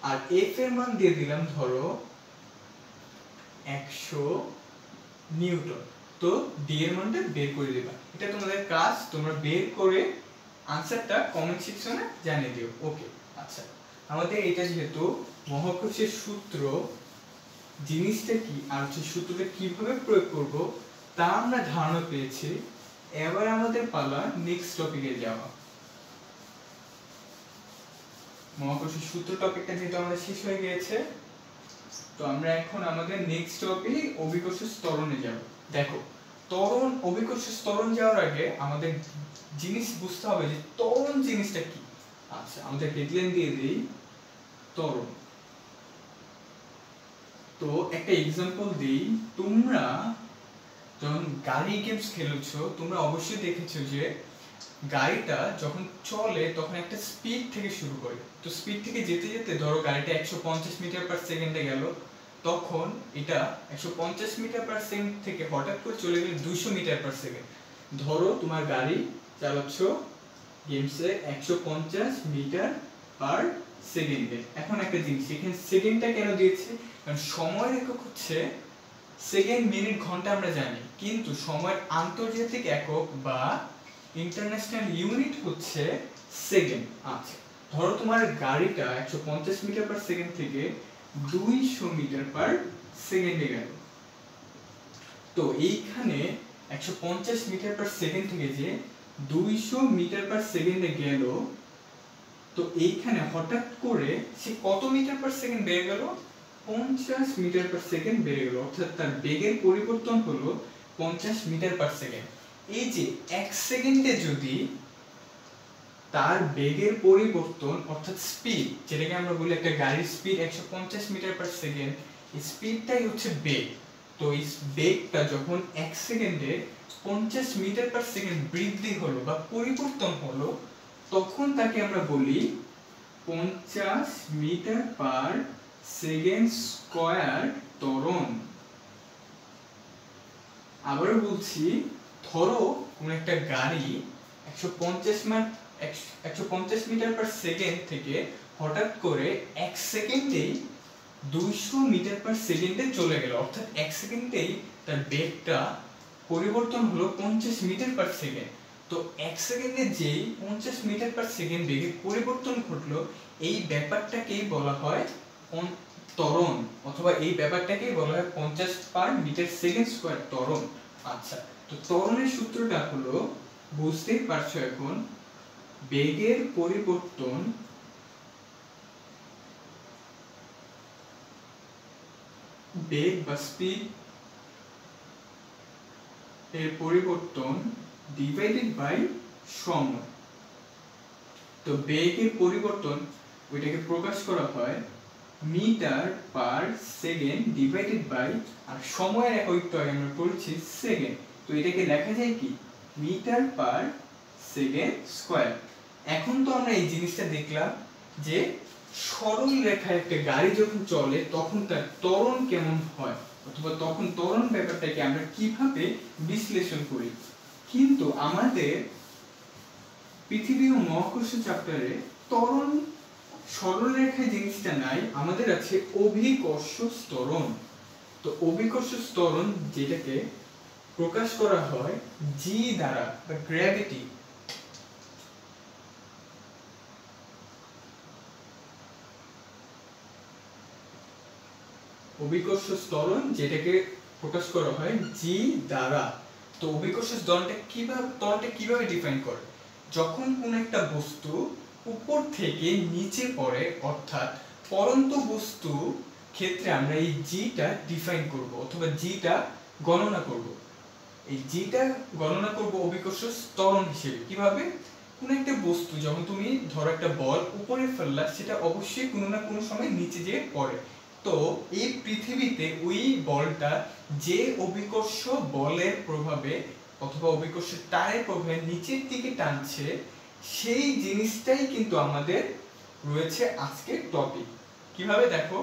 আর f এর মান দিয়ে দিলাম ধরো 100 নিউটন। তো d এর মানটা বের করে দিবা। এটা তোমাদের কাজ, তোমরা বের করে आंसरটা কমেন্ট সেকশনে জানিয়ে দিও। ওকে, আচ্ছা, আমাদের এটা যেহেতু মহাকর্ষের সূত্র জিনিসটা কি আর হচ্ছে সূত্রটা কিভাবে প্রয়োগ করব তা আমরা ধারণা পেয়েছি। এবার আমাদের পালা নেক্সট টপিকে যাওয়া। মহাকর্ষের সূত্র টপিকটা যেহেতু আমাদের শেষ হয়ে গিয়েছে, তো আমরা এখন আমাদের নেক্সট টপিক অভিকর্ষের ত্বরণে যাব। দেখো, অভিকর্ষের ত্বরণ যাওয়ার আগে আমাদের জিনিস বুঝতে হবে যে ত্বরণ জিনিসটা কি। আচ্ছা, আমাদের হেডলাইন দিয়ে দেই ত্বরণ। তো একটা एग्जांपल দেই, তোমরা যখন গাড়ি গেমস খেলেছো তোমরা অবশ্যই দেখেছো যে গাড়িটা যখন চলে তখন একটা স্পিড থেকে শুরু করে। তো স্পিড থেকে যেতে যেতে ধরো গাড়িটা 150 মিটার পার সেকেন্ডে গেল, তখন এটা 150 মিটার পার সেকেন্ড থেকে হঠাৎ করে চলে গেল 200 মিটার পার সেকেন্ড। ধরো তোমার গাড়ি চালাচ্ছো গেমসে 150 মিটার পার সেকেন্ডে। এখন একটা জিনিস, এখানে সেকেন্ডটা কেন দিয়েছে, কারণ সময়ের একক হচ্ছে সেকেন্ড, মিনিট, ঘন্টা আমরা জানি, কিন্তু সময়ের আন্তর্জাতিক একক বা ইন্টারন্যাশনাল ইউনিট হচ্ছে সেকেন্ড। আচ্ছা, ধরো তোমার গাড়িটা 150 মিটার পার সেকেন্ড থেকে 200 মিটার পার সেকেন্ডে গেল। তো এইখানে 150 মিটার পার সেকেন্ড থেকে যে 200 মিটার পার সেকেন্ডে গেল, তো এইখানে হঠাৎ করে সে কত মিটার পার সেকেন্ড বেড়ে গেল, 50 মিটার পার সেকেন্ড বেড়ে গেল, অর্থাৎ তার বেগের পরিবর্তন হলো 50 মিটার পার সেকেন্ড। এই যে 1 সেকেন্ডে যদি তার বেগের পরিবর্তন অর্থাৎ স্পিড, যেটাকে আমরা বলি একটা গাড়ির স্পিড 150 মিটার পার সেকেন্ড, এই স্পিডটাই হচ্ছে বেগ। তো এই বেগটা যখন 1 সেকেন্ডে 50 মিটার পার সেকেন্ড বৃদ্ধি হলো বা পরিবর্তন হলো, তখন তাকে আমরা বলি 50 মিটার পার সেকেন্ড স্কয়ার ত্বরণ। আবারও বলছি, ধরো কোন একটা গাড়ি 150 মিটার পার সেকেন্ড থেকে হঠাৎ করে 1 সেকেন্ডেই 200 মিটার পার সেকেন্ডে চলে গেল, অর্থাৎ 1 সেকেন্ডেই তার বেগটা পরিবর্তন হলো 50 মিটার পার সেকেন্ড। তো 1 সেকেন্ডে যেই 50 মিটার পার সেকেন্ড বেগের পরিবর্তন ঘটলো, এই ব্যাপারটাকেই বলা হয় ত্বরণ, অথবা এই ব্যাপারটাকেই বলা হয় 50 পার মিটার সেকেন্ড স্কয়ার ত্বরণ। আচ্ছা, তো ত্বরণের সূত্রটা হলো, বুঝতেই পারছো এখন, বেগের পরিবর্তন বেগ বা স্পিড এর পরিবর্তন ডিভাইডেড বাই সময়। তো বেগের পরিবর্তন ওইটাকে প্রকাশ করা হয় metre per second divided by, আর সময়ের একক একটু আগে আমরা পড়েছি সেকেন্ড, তো এটাকে লেখা যায় কি মিটার পার সেকেন্ড স্কয়ার। এখন তো আমরা এই জিনিসটা দেখলাম যে সরল রেখায় একটা গাড়ি যখন চলে তখন তার ত্বরণ কেমন হয়, অথবা তখন ত্বরণ ব্যাপারটাকে আমরা কিভাবে বিশ্লেষণ করি। কিন্তু আমাদের পৃথিবী ও মহাকর্ষ চ্যাপ্টারে ত্বরণ সরল রেখায় জিনিসটা নাই, আমাদের আছে অভিকর্ষ ত্বরণ। তো অভিকর্ষ ত্বরণ যেটাকে প্রকাশ করা হয় জি দ্বারা বা গ্র্যাভিটি। অভিকর্ষ ত্বরণ যেটাকে প্রকাশ করা হয় জি দ্বারা। তো অভিকর্ষ ত্বরণটা কিভাবে ডিফাইন করে, যখন কোন একটা বস্তু উপর থেকে নিচে পড়ে, অর্থাৎ পড়ন্ত বস্তু ক্ষেত্রে আমরা এই জিটা ডিফাইন করব, অথবা জিটা গণনা করব। এই জিটা গণনা করব অভিকর্ষ ত্বরণ হিসেবে। কিভাবে, কোন একটা বস্তু যখন তুমি ধরো একটা বল উপরে ফেললা, সেটা অবশ্যই কোনো না কোনো সময় নিচে যেয়ে পড়ে। তো এই পৃথিবীতে ওই বলটা যে অভিকর্ষ বলের প্রভাবে অথবা অভিকর্ষ টানের প্রভাবে নিচের দিকে টানছে, সেই জিনিসটাই কিন্তু আমাদের রয়েছে আজকের টপিক। কিভাবে দেখো,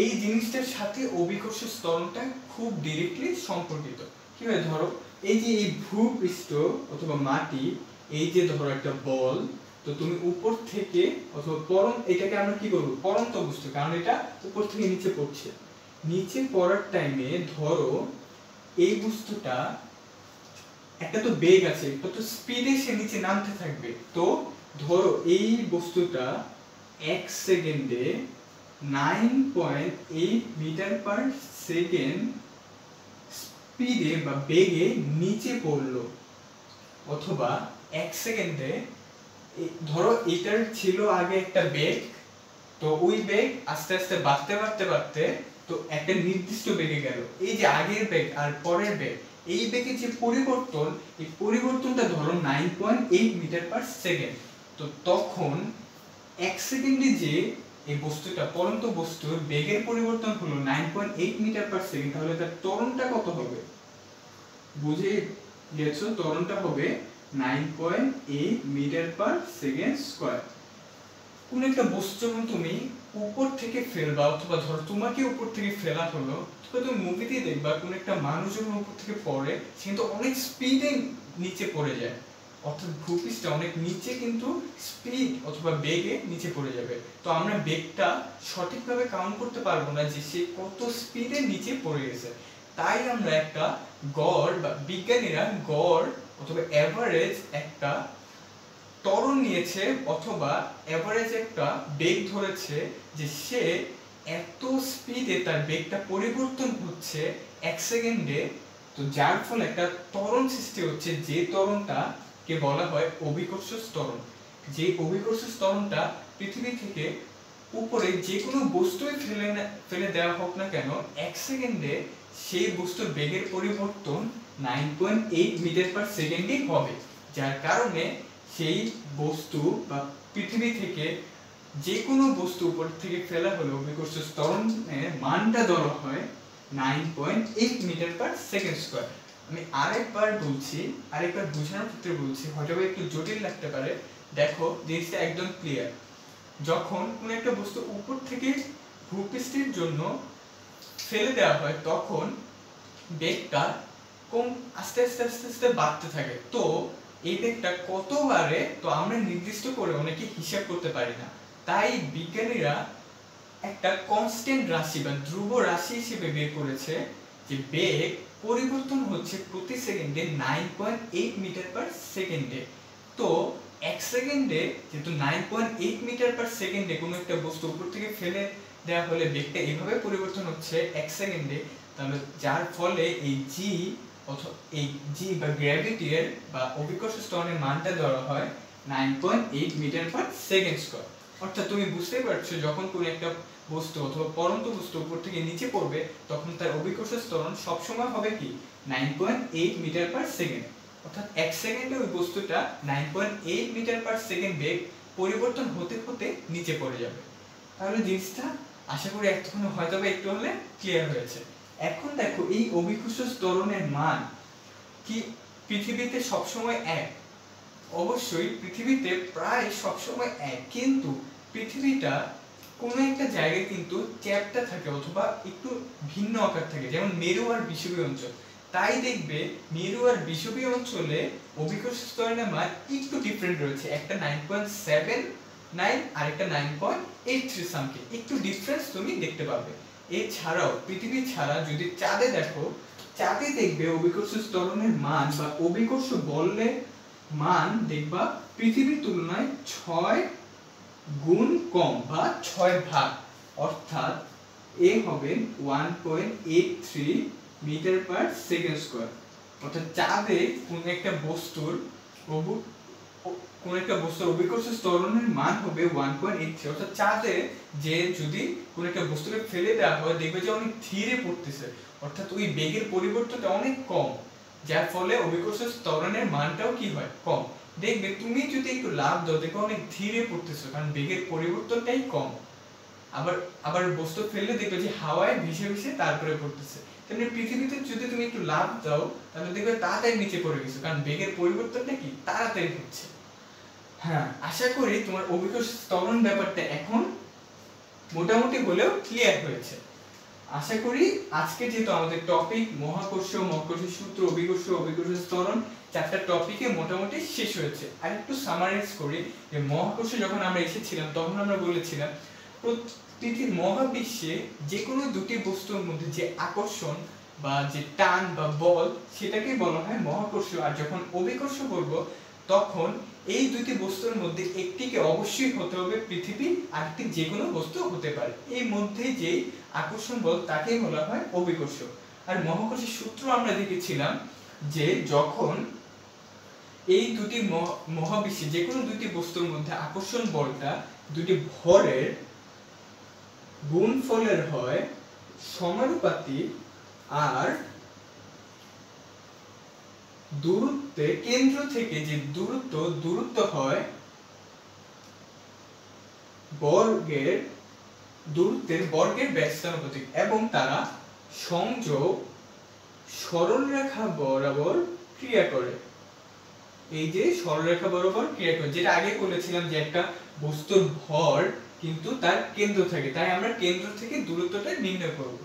এই জিনিসটার সাথে অভিকর্ষ ত্বরণটা খুব ডাইরেক্টলি সম্পর্কিত। কিভাবে, ধরো এই যে এই ভূপৃষ্ঠ অথবা মাটি, এই যে ধরো একটা বল, তো তুমি উপর থেকে অথবা এটাকে আমরা কি বলবো, পড়ন্ত বস্তু, কারণ এটা উপর থেকে নিচে পড়ছে। নিচে পড়ার টাইমে ধরো এই বস্তুটা একটা তো বেগ আছে, একটা তো স্পিডে সে নিচে নামতে থাকবে। তো ধরো এই বস্তুটা 1 সেকেন্ডে 9.8 মিটার পার সেকেন্ড স্পিডে বা বেগে নিচে পড়লো, অথবা 1 সেকেন্ডে ধরো এটার ছিল আগে একটা বেগ, তো ওই বেগ আস্তে আস্তে বাড়তে বাড়তে বাড়তে তো একটা নির্দিষ্ট বেগে গেল। এই যে আগের বেগ আর পরের বেগ, এই বেগে যে পরিবর্তন, এই পরিবর্তনটা ধরো 9.8 মিটার পার সেকেন্ড। তো তখন 1 সেকেন্ডে যে এই বস্তুটা পড়ন্ত বস্তুর বেগের পরিবর্তন হলো 9.8 মিটার পার সেকেন্ড, তাহলে তার ত্বরণটা কত হবে, বুঝে গেছো? ত্বরণটা হবে 9.8 মিটার পার সেকেন্ড স্কয়ার। কোন একটা বস্তু যখন তুমি উপর থেকে ফেলবা, অথবা ধরো তোমাকে উপর থেকে ফেলা হলো, অথবা তুমি মুভিতে দেখবা কোন একটা মানুষ যখন উপর থেকে পড়ে, সে কিন্তু অনেক স্পিডে নিচে পড়ে যায়, অর্থাৎ ভূপৃষ্ঠে অনেক নিচে কিন্তু স্পিড অথবা বেগে নিচে পড়ে যাবে। তো আমরা বেগটা সঠিকভাবে কাউন্ট করতে পারবো না যে সে কত স্পিডে নিচে পড়ে গেছে। তাই আমরা একটা গড় বা বিজ্ঞানীরা গড় অথবা এভারেজ একটা ত্বরণ নিয়েছে, অথবা এভারেজ একটা বেগ ধরেছে যে সে এত স্পিডে তার বেগটা পরিবর্তন হচ্ছে 1 সেকেন্ডে, তো যার ফলে একটা ত্বরণ সৃষ্টি হচ্ছে, যে ত্বরণটা কে বলা হয় অভিকর্ষ ত্বরণ। যে অভিকর্ষ ত্বরণটা পৃথিবী থেকে উপরে যে কোনো বস্তুই ফেলে দেওয়া হোক না কেন 1 সেকেন্ডে সেই বস্তুর বেগের পরিবর্তন 9.8 মিটার পার সেকেন্ডই হবে, যার কারণে সেই বস্তু বা পৃথিবী থেকে যে কোনো বস্তু উপর থেকে ফেলা হলে অভিকর্ষজ ত্বরণের মানটা ধরা হয় 9.8 মিটার পার সেকেন্ড স্কয়ার। আমি আরেকবার বলছি, আরেকবার বোঝানোর ক্ষেত্রে বলছি, হয়তো একটু জটিল লাগতে পারে। দেখো জিনিসটা একদম ক্লিয়ার। যখন কোনো একটা বস্তু উপর থেকে ভূপৃষ্ঠের জন্য ফেলে দেওয়া হয় তখন বেগটা আস্তে আস্তে আস্তে আস্তে বাড়তে থাকে। তো এই বেগটা কত বাড়ে তো আমরা নির্দিষ্ট করে অনেকে হিসাব করতে পারি না, তাই বিজ্ঞানীরা একটা কনস্ট্যান্ট রাশি বা ধ্রুব রাশি হিসেবে বের করেছে যে বেগ পরিবর্তন হচ্ছে প্রতি সেকেন্ডে 9.8 মিটার পার সেকেন্ডে। তো 1 সেকেন্ডে যেহেতু 9.8 মিটার পার সেকেন্ডে কোনো একটা বস্তু উপর থেকে ফেলে দেওয়া হলে বেগটা এইভাবে পরিবর্তন হচ্ছে 1 সেকেন্ডে, তাহলে যার ফলে এই জি অথবা এই জি বা গ্র্যাভিটির বা অভিকর্ষ ত্বরণের মানটা ধরা হয় 9.8 মিটার পার সেকেন্ড স্কয়ার। অর্থাৎ তুমি বুঝতেই পারছো যখন কোনো একটা বস্তু অথবা পরন্ত বস্তু উপর থেকে নিচে পড়বে তখন তার অভিকর্ষ ত্বরণ সবসময় হবে কি 9.8 মিটার পার সেকেন্ড। অর্থাৎ 1 সেকেন্ডে ওই বস্তুটা 9.8 মিটার পার সেকেন্ড বেগ পরিবর্তন হতে হতে নিচে পড়ে যাবে। তাহলে জিনিসটা আশা করি এতক্ষণ হয়তো একটু হলে ক্লিয়ার হয়েছে। এখন দেখো এই অভিকর্ষ ত্বরণের মান কি পৃথিবীতে সবসময় এক? অবশ্যই পৃথিবীতে প্রায় সবসময় এক, কিন্তু পৃথিবীটা কোনো একটা জায়গায় কিন্তু চ্যাপ্টা থাকে অথবা একটু ভিন্ন আকার থাকে, যেমন মেরু আর বিষুবীয় অঞ্চল। তাই দেখবে মেরু আর বিষুবীয় অঞ্চলে অভিকর্ষ ত্বরণের মান একটু ডিফারেন্ট রয়েছে, একটা 9.79 আর একটা 9.83 সামথিং, একটু ডিফারেন্স তুমি দেখতে পাবে। এছাড়াও পৃথিবী ছাড়া যদি চাঁদে দেখো, চাঁদে দেখবে অভিকর্ষ ত্বরণের মান বা অভিকর্ষ বলের মান দেখবা পৃথিবীর তুলনায় 6 গুণ কম বা 6 ভাগ, অর্থাৎ এ হবে 1.83 মিটার পার সেকেন্ড স্কয়ার। অর্থাৎ চাঁদে কোন একটা বস্তুর অভিকর্ষ ত্বরণের মান হবে 1.83। অর্থাৎ চাঁদে যে যদি কোন একটা বস্তুকে ফেলে দেওয়া হয় দেখবে যে অনেক ধীরে পড়তেছে, অর্থাৎ ওই বেগের পরিবর্তনটা অনেক কম, যার ফলে অভিকর্ষ ত্বরণের মানটাও কি হয় কম। দেখবে তুমি যদি একটু লাফ দাও দেখবে অনেক ধীরে পড়তেছো, কারণ বেগের পরিবর্তনটাই কম। আবার বস্তু ফেললে দেখবে যে হাওয়ায় ভেসে ভেসে তারপরে পড়তেছে। তেমনি পৃথিবীতে যদি তুমি একটু লাফ দাও তাহলে দেখবে তাড়াতাড়ি নিচে পড়ে গেছো, কারণ বেগের পরিবর্তনটা কি তাড়াতাড়ি হচ্ছে। হ্যাঁ, আশা করি তোমার অভিকর্ষ ত্বরণ ব্যাপারটা এখন মোটামুটি হলেও ক্লিয়ার হয়েছে। আশা করি আজকে যেহেতু আমাদের টপিক মহাকর্ষ, মহাকর্ষ সূত্র, অভিকর্ষ ত্বরণ, চারটা টপিকে মোটামুটি শেষ হয়েছে। আর একটু সামারাইজ করি যে মহাকর্ষ যখন আমরা এসেছিলাম তখন আমরা বলেছিলাম পৃথিবীর মহাবিশ্বে যে কোনো দুটি বস্তুর মধ্যে যে আকর্ষণ বা যে টান বা বল সেটাকেই বলা হয় মহাকর্ষ। আর যখন অভিকর্ষ বলবো তখন এই দুটি বস্তুর মধ্যে একটিকে অবশ্যই হতে হবে পৃথিবী, আর একটি যে কোনো বস্তু হতে পারে, এই মধ্যে যেই আকর্ষণ বল তাকেই বলা হয় অভিকর্ষ। আর মহাকর্ষের সূত্র আমরা দেখেছিলাম যে যখন এই দুটি মহাবিশ্বে যে কোনো দুটি বস্তুর মধ্যে আকর্ষণ বলটা দুটি ভরের গুণফলের হয় সমানুপাতিক, আর দূরত্বে কেন্দ্র থেকে যে দূরত্ব হয় দূরত্বের বর্গের ব্যস্তানুপাতিক, এবং তারা সংযোগ সরলরেখা বরাবর ক্রিয়া করে। এই যে সরলরেখা বরাবর ক্রিয়া করে, যেটা আগে বলেছিলাম যে একটা বস্তুর ভর কিন্তু তার কেন্দ্র থাকে, তাই আমরা কেন্দ্র থেকে দূরত্বটা নির্ণয় করব।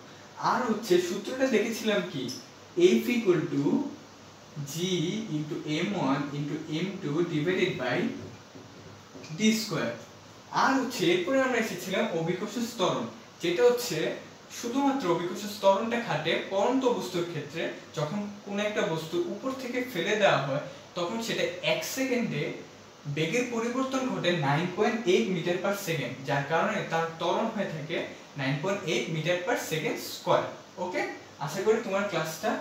আর হচ্ছে সূত্রটা দেখেছিলাম কি F = G * m1 * m2 / d²। আর হচ্ছে এরপরে আমরা এসেছিলাম অভিকর্ষ ত্বরণ, যেটা হচ্ছে শুধুমাত্র অভিকর্ষ ত্বরণটা খাটে পরন্ত বস্তুর ক্ষেত্রে। যখন কোন একটা বস্তু উপর থেকে ফেলে দেওয়া হয় তখন সেটা 1 সেকেন্ডে বেগের পরিবর্তন ঘটে 9.8 মিটার পার সেকেন্ড, যার কারণে তার ত্বরণ হয়ে থাকে 9.8 মিটার পার সেকেন্ড স্কয়ার। ওকে, আশা করি তোমার ক্লাসটা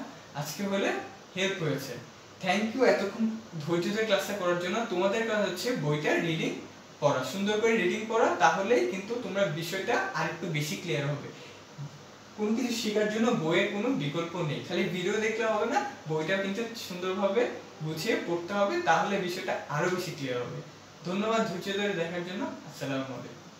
আজকে হলে হেল্প হয়েছে। থ্যাংক ইউ এতক্ষণ ধৈর্য ধরে ক্লাসটা করার জন্য। তোমাদের কাজ হচ্ছে বইটা রিডিং পড়া, সুন্দর করে রিডিং পড়া, তাহলেই কিন্তু তোমরা বিষয়টা আরেকটু বেশি ক্লিয়ার হবে। কোন কিছু শেখার জন্য বইয়ের কোনো বিকল্প নেই, খালি ভিডিও দেখলে হবে না, বইটা কিন্তু সুন্দরভাবে গুছিয়ে পড়তে হবে, তাহলে বিষয়টা আরো বেশি ক্লিয়ার হবে। ধন্যবাদ ধৈর্য ধরে দেখার জন্য। আসসালামু আলাইকুম।